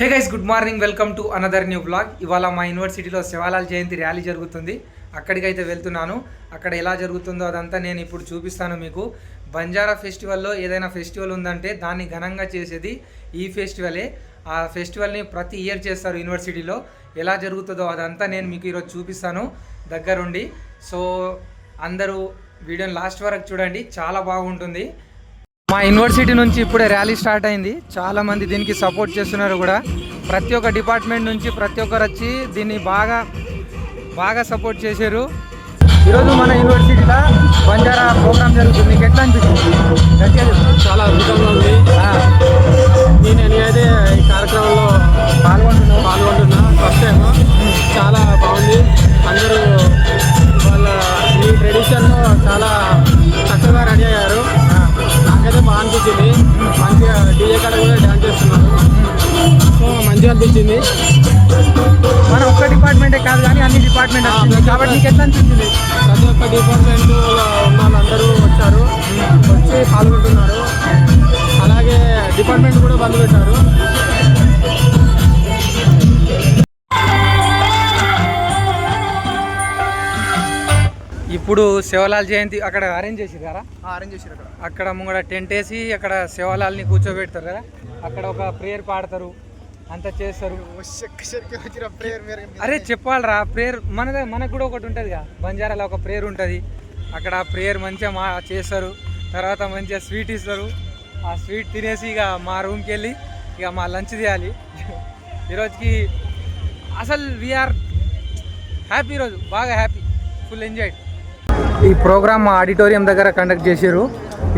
Hey guys, good morning. Welcome to another new blog. ఇవాళ మా యూనివర్సిటీలో శివాలాల్ జయంతి ర్యాలీ జరుగుతుంది. అక్కడికైతే వెళ్తున్నాను. అక్కడ ఎలా జరుగుతుందో అదంతా నేను ఇప్పుడు చూపిస్తాను మీకు. బంజారా ఫెస్టివల్లో ఏదైనా ఫెస్టివల్ ఉందంటే దాన్ని ఘనంగా చేసేది ఈ ఫెస్టివలే. ఆ ఫెస్టివల్ని ప్రతి ఇయర్ చేస్తారు యూనివర్సిటీలో. ఎలా జరుగుతుందో అదంతా నేను మీకు ఈరోజు చూపిస్తాను దగ్గరుండి. సో అందరూ వీడియోని లాస్ట్ వరకు చూడండి, చాలా బాగుంటుంది. మా యూనివర్సిటీ నుంచి ఇప్పుడే ర్యాలీ స్టార్ట్ అయింది. చాలామంది దీనికి సపోర్ట్ చేస్తున్నారు కూడా. ప్రతి ఒక్క డిపార్ట్మెంట్ నుంచి ప్రతి ఒక్కరు వచ్చి దీన్ని బాగా సపోర్ట్ చేశారు. ఈరోజు మన యూనివర్సిటీలో బంజారా ప్రోగ్రామ్ జరుగుతుంది. మీకు ఎట్లా అనిపిస్తుంది? చాలా అద్భుతంగా ఉంది. నేనైతే ఈ కార్యక్రమంలో పాల్గొంటున్నా ఫస్ట్ టైం. చాలా బాగుంది. అందరూ వాళ్ళ ఈ ట్రెడిషన్లో చాలా చక్కగా రెడీ అయ్యారు. నాకైతే బాగా అనిపించింది. మంచిగా డీజే కాడ కూడా డ్యాన్స్ చేస్తున్నారు. సో మంచిగా అనిపించింది. మన ఒక్క డిపార్ట్మెంటే కాదు కానీ అన్ని డిపార్ట్మెంట్ కాబట్టి మీకు ఎట్లా అనిపించింది? ప్రతి ఒక్క డిపార్ట్మెంట్ ఉన్న వాళ్ళందరూ వచ్చి పాల్గొంటున్నారు. అలాగే డిపార్ట్మెంట్ కూడా బంద్ పెట్టారు. ఇప్పుడు శివలాల్ జయంతి అక్కడ అరేంజ్ చేసారు కదా? అరేంజ్ చేసారు. అక్కడ ముంగడ టెంట్ వేసి అక్కడ శివలాల్ని కూర్చోబెడతారు కదా. అక్కడ ఒక ప్రేయర్ పాడతారు, అంతా చేస్తారు. అరే చెప్పాలరా, ప్రేయర్ మనకు కూడా ఒకటి ఉంటుంది కదా, బంజారాలో ఒక ప్రేయర్ ఉంటుంది. అక్కడ ఆ ప్రేయర్ మంచిగా చేస్తారు. తర్వాత మంచిగా స్వీట్ ఇస్తారు. ఆ స్వీట్ తినేసి ఇక మా రూమ్కి వెళ్ళి ఇక మా లంచ్ చేయాలి. ఈరోజుకి అసలు వీఆర్ హ్యాపీ. ఈరోజు బాగా హ్యాపీ, ఫుల్ ఎంజాయ్. ఈ ప్రోగ్రామ్ మా ఆడిటోరియం దగ్గర కండక్ట్ చేశారు.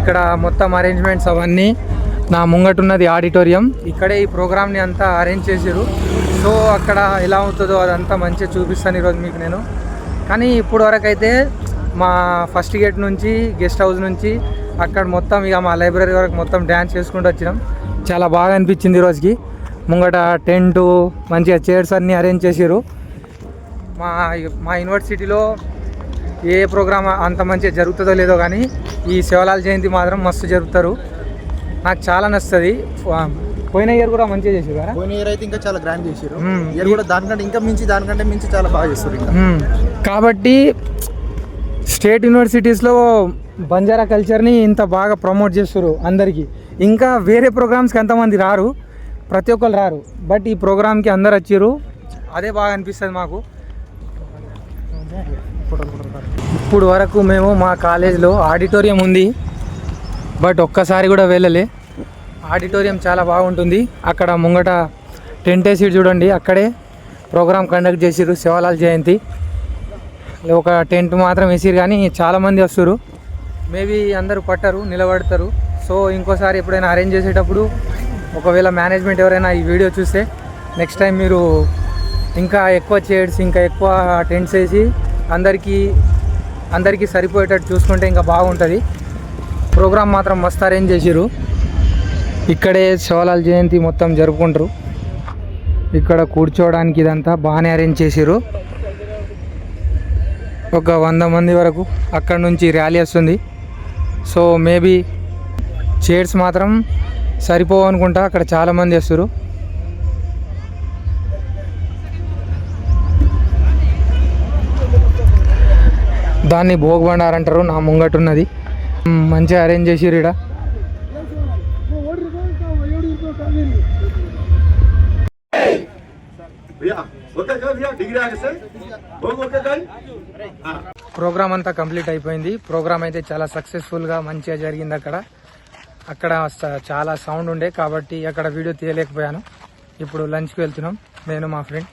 ఇక్కడ మొత్తం అరేంజ్మెంట్స్ అవన్నీ నా ముంగటున్నది ఆడిటోరియం. ఇక్కడే ఈ ప్రోగ్రామ్ని అంతా అరేంజ్ చేశారు. సో అక్కడ ఎలా అవుతుందో అదంతా మంచిగా చూపిస్తాను ఈరోజు మీకు నేను. కానీ ఇప్పుడు వరకు అయితే మా ఫస్ట్ గేట్ నుంచి గెస్ట్ హౌస్ నుంచి అక్కడ మొత్తం ఇక మా లైబ్రరీ వరకు మొత్తం డ్యాన్స్ చేసుకుంటూ వచ్చినాం. చాలా బాగా అనిపించింది ఈరోజుకి. ముంగట టెంటు మంచిగా చైర్స్ అన్నీ అరేంజ్ చేశారు. మా యూనివర్సిటీలో ఏ ప్రోగ్రామ్ అంత మంచిగా జరుగుతుందో లేదో కానీ ఈ శివలాల్ జయంతి మాత్రం మస్తు జరుపుతారు. నాకు చాలా నచ్చుతుంది. పోయిన ఇయర్ కూడా మంచిగా చేసారు కదా. పోయిన ఇయర్ అయితే ఇంకా చాలా గ్రాండ్ చేశారు. ఇయర్ కూడా దానికంటే మించి చాలా బాగా చేస్తారు. కాబట్టి స్టేట్ యూనివర్సిటీస్లో బంజారా కల్చర్ని ఇంత బాగా ప్రమోట్ చేస్తారు అందరికీ. ఇంకా వేరే ప్రోగ్రామ్స్కి ఎంతమంది రారు, ప్రతి ఒక్కరు రారు. బట్ ఈ ప్రోగ్రామ్కి అందరు వచ్చారు. అదే బాగా అనిపిస్తుంది మాకు. ఇప్పుడు వరకు మేము మా కాలేజ్లో ఆడిటోరియం ఉంది, బట్ ఒక్కసారి కూడా వెళ్ళలే. ఆడిటోరియం చాలా బాగుంటుంది. అక్కడ ముంగట టెంట్ వేసి చూడండి, అక్కడే ప్రోగ్రామ్ కండక్ట్ చేసిర్రు శివలాల్ జయంతి. ఒక టెంట్ మాత్రం వేసిరు కానీ చాలామంది వస్తారు. మేబీ అందరూ పట్టరు, నిలబడతారు. సో ఇంకోసారి ఎప్పుడైనా అరేంజ్ చేసేటప్పుడు ఒకవేళ మేనేజ్మెంట్ ఎవరైనా ఈ వీడియో చూస్తే నెక్స్ట్ టైం మీరు ఇంకా ఎక్కువ చైర్స్ ఇంకా ఎక్కువ టెంట్స్ వేసి అందరికీ సరిపోయేటట్టు చూసుకుంటే ఇంకా బాగుంటుంది. ప్రోగ్రామ్ మాత్రం మస్తు అరేంజ్ చేసిర్రు. ఇక్కడే శివలాల్ జయంతి మొత్తం జరుపుకుంటారు. ఇక్కడ కూర్చోవడానికి ఇదంతా బాగానే అరేంజ్ చేసిర్రు. ఒక 100 మంది వరకు అక్కడ నుంచి ర్యాలీ వస్తుంది. సో మేబీ చైర్స్ మాత్రం సరిపోవు అనుకుంటా, అక్కడ చాలామంది వస్తారు. దాన్ని భోగబండార్ అంటారు. నా ముంగటున్నది మంచిగా అరేంజ్ చేసిర్రు. ఇక్కడ ప్రోగ్రామ్ అంతా కంప్లీట్ అయిపోయింది. ప్రోగ్రామ్ అయితే చాలా సక్సెస్ఫుల్గా మంచిగా జరిగింది. అక్కడ చాలా సౌండ్ ఉండే కాబట్టి అక్కడ వీడియో తీయలేకపోయాను. ఇప్పుడు లంచ్కి వెళ్తున్నాం నేను మా ఫ్రెండ్.